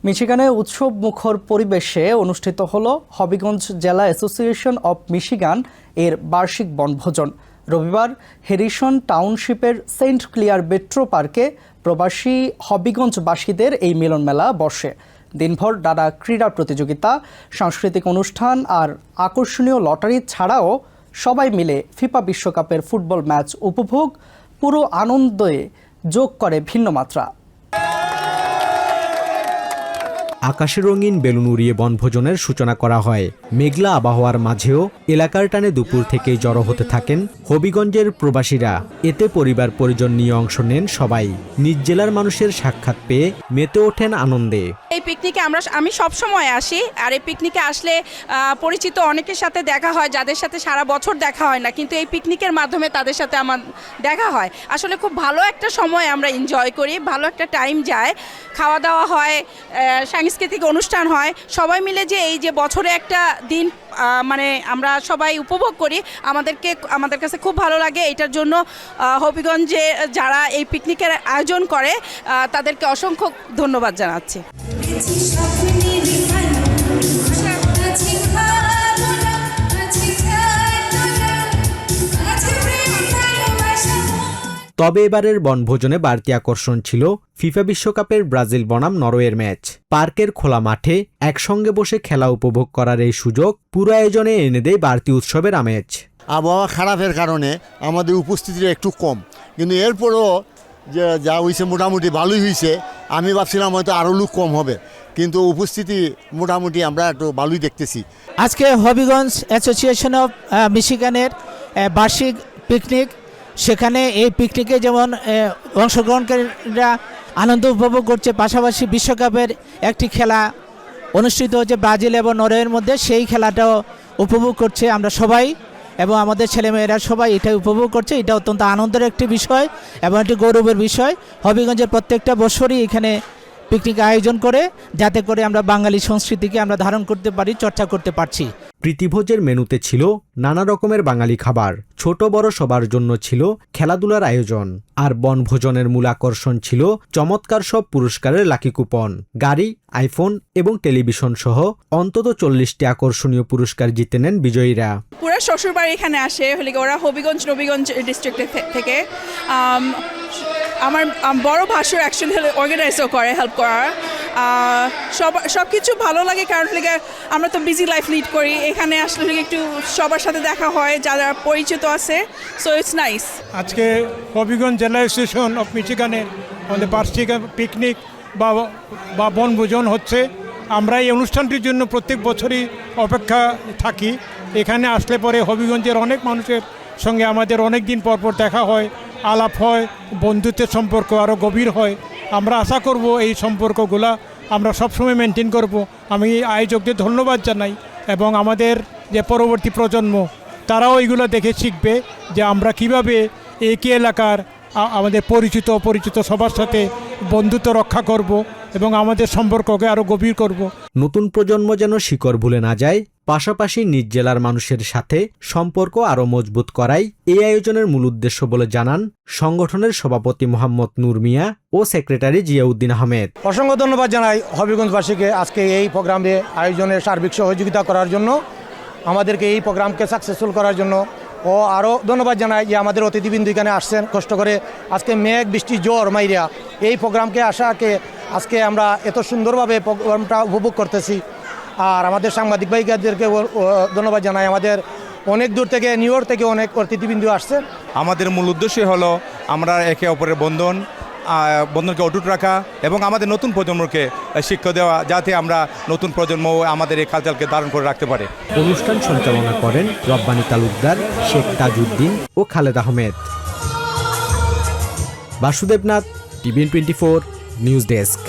মিশিগানে উৎসব মুখর পরিবেশে অনুষ্ঠিত হল হবিগঞ্জ জেলা অ্যাসোসিয়েশন অব মিশিগান এর বার্ষিক বনভোজন। রবিবার হ্যারিসন টাউনশিপের সেন্ট ক্লিয়ার মেট্রো পার্কে প্রবাসী হবিগঞ্জবাসীদের এই মিলন মেলা বসে। দিনভর নানা ক্রীড়া প্রতিযোগিতা, সাংস্কৃতিক অনুষ্ঠান আর আকর্ষণীয় লটারি ছাড়াও সবাই মিলে ফিফা বিশ্বকাপের ফুটবল ম্যাচ উপভোগ পুরো আনন্দে যোগ করে ভিন্ন মাত্রা। আকাশে রঙিন বেলুন উড়িয়ে বনভোজনের সূচনা করা হয়। মেঘলা আবহাওয়ার মাঝেও এলাকার টানে দুপুর থেকেই জড়ো হতে থাকেন হবিগঞ্জের প্রবাসীরা। এতে পরিবার পরিজন নিয়ে অংশ নেন সবাই। নিজ জেলার মানুষের সাক্ষাৎ পেয়ে মেতে ওঠেন আনন্দে। এই পিকনিকে আমি সব সময় আসি, আর এই পিকনিকে আসলে পরিচিত অনেকের সাথে দেখা হয় যাদের সাথে সারা বছর দেখা হয় না, কিন্তু এই পিকনিকের মাধ্যমে তাদের সাথে আমার দেখা হয়। আসলে খুব ভালো একটা সময় আমরা এনজয় করি, ভালো একটা টাইম যায়, খাওয়া দাওয়া হয়, সাংস্কৃতিক অনুষ্ঠান হয়, সবাই মিলে যে এই যে বছরে একটা দিন মানে আমরা সবাই উপভোগ করি, আমাদের কাছে খুব ভালো লাগে। এটার জন্য হবিগঞ্জে যারা এই পিকনিকের আয়োজন করে তাদেরকে অসংখ্য ধন্যবাদ জানাচ্ছি। তবে এবারের বনভোজনে বাড়তি আকর্ষণ ছিল ফিফা বিশ্বকাপের ব্রাজিল বনাম নরওয়ের ম্যাচ। পার্কের খোলা মাঠে একসঙ্গে বসে খেলা উপভোগ করার এই সুযোগ পুরো আয়োজনে এনে দেয় বাড়তি উৎসবের আমেজ। আবহাওয়া খারাপের কারণে আমাদের উপস্থিতিটা একটু কম, কিন্তু এরপরও যে যা হয়েছে মোটামুটি ভালোই হয়েছে। আমি ভাবছিলাম হয়তো আরও লোক কম হবে, কিন্তু উপস্থিতি মোটামুটি আমরা একটু ভালোই দেখতেছি। আজকে হবিগঞ্জ অ্যাসোসিয়েশন অফ মিশিগানের বার্ষিক পিকনিক। সেখানে এই পিকনিকে যেমন অংশগ্রহণকারীরা আনন্দ উপভোগ করছে, পাশাপাশি বিশ্বকাপের একটি খেলা অনুষ্ঠিত হচ্ছে ব্রাজিল এবং নরওয়ের মধ্যে, সেই খেলাটাও উপভোগ করছে আমরা সবাই এবং আমাদের ছেলেমেয়েরা সবাই এটা উপভোগ করছে। এটা অত্যন্ত আনন্দের একটি বিষয় এবং একটি গৌরবের বিষয়। হবিগঞ্জের প্রত্যেকটা বছরই এখানে পিকনিক আয়োজন করে, যাতে করে আমরা বাঙালি সংস্কৃতিকে আমরা ধারণ করতে পারি, চর্চা করতে পারছি। প্রীতিভোজের মেনুতে ছিল নানা রকমের বাঙালি খাবার, ছোট বড় সবার জন্য ছিল খেলাধুলার আয়োজন। আর বনভোজনের মূল আকর্ষণ ছিল চমৎকার সব পুরস্কারের লাকি কুপন, গাড়ি, আইফোন এবং টেলিভিশন সহ অন্তত 40টি আকর্ষণীয় পুরস্কার জিতে নেন বিজয়ীরা। পুরো শ্বশুরবাড়ি এখানে আসে, ওরা হবিগঞ্জ নবীগঞ্জ ডিস্ট্রিক্ট থেকে। আমার বড় ভাসুর অ্যাকচুয়ালি অর্গানাইজও করে, হেল্প করার। সব কিছু ভালো লাগে, কারণ আমরা তো বিজি লাইফ লিড করি। এখানে আসলে একটু সবার সাথে দেখা হয় যারা পরিচিত আছে, সো ইটস নাইস। আজকে হবিগঞ্জ জেলা অ্যাসোসিয়েশন অফ মিশিগানের আমাদের বার্ষিক পিকনিক বা বনভোজন হচ্ছে। আমরা এই অনুষ্ঠানটির জন্য প্রত্যেক বছরই অপেক্ষা থাকি। এখানে আসলে পরে হবিগঞ্জের অনেক মানুষের সঙ্গে আমাদের অনেক দিন পর দেখা হয়, আলাপ হয়, বন্ধুত্বের সম্পর্ক আরও গভীর হয়। আমরা আশা করব এই সম্পর্কগুলা আমরা সবসময় মেনটেন করব। আমি আয়োজকদের ধন্যবাদ জানাই এবং আমাদের যে পরবর্তী প্রজন্ম তারাও এইগুলো দেখে শিখবে যে আমরা কিভাবে একই এলাকার আমাদের পরিচিত সবার সাথে বন্ধুত্ব রক্ষা করব এবং আমাদের সম্পর্ককে আরও গভীর করব। নতুন প্রজন্ম যেন শিকড় ভুলে না যায়, পাশাপাশি নিজ জেলার মানুষের সাথে সম্পর্ক আরও মজবুত করাই এই আয়োজনের মূল উদ্দেশ্য বলে জানান সংগঠনের সভাপতি মোহাম্মদ নূর মিয়া ও সেক্রেটারি জিয়াউদ্দিন আহমেদ। অসংখ্য ধন্যবাদ জানাই হবিগঞ্জবাসীকে আজকে এই প্রোগ্রামে আয়োজনের সার্বিক সহযোগিতা করার জন্য, আমাদেরকে এই প্রোগ্রামকে সাকসেসফুল করার জন্য। ও আরও ধন্যবাদ জানাই যে আমাদের অতিথিবৃন্দ এখানে আসছেন কষ্ট করে, আজকে মেঘ বৃষ্টি জ্বর মাইরিয়া এই প্রোগ্রামকে আসাকে আজকে আমরা এত সুন্দরভাবে প্রোগ্রামটা উপভোগ করতেছি। আর আমাদের সাংবাদিক ভাইদেরকে ধন্যবাদ জানাই। আমাদের অনেক দূর থেকে, নিউ ইয়র্ক থেকে অনেক অতিথিবৃন্দ আসছেন। আমাদের মূল উদ্দেশ্যই হলো আমরা একে অপরের বন্ধনকে অটুট রাখা এবং আমাদের নতুন প্রজন্মকে শিক্ষা দেওয়া, যাতে আমরা নতুন প্রজন্ম আমাদের এই কালচারকে ধারণ করে রাখতে পারে। অনুষ্ঠান সঞ্চালনা করেন রব্বানী তালুকদার, শেখ তাজউদ্দিন ও Khaled Ahmed. Basudev Nath, TVN 24 news desk.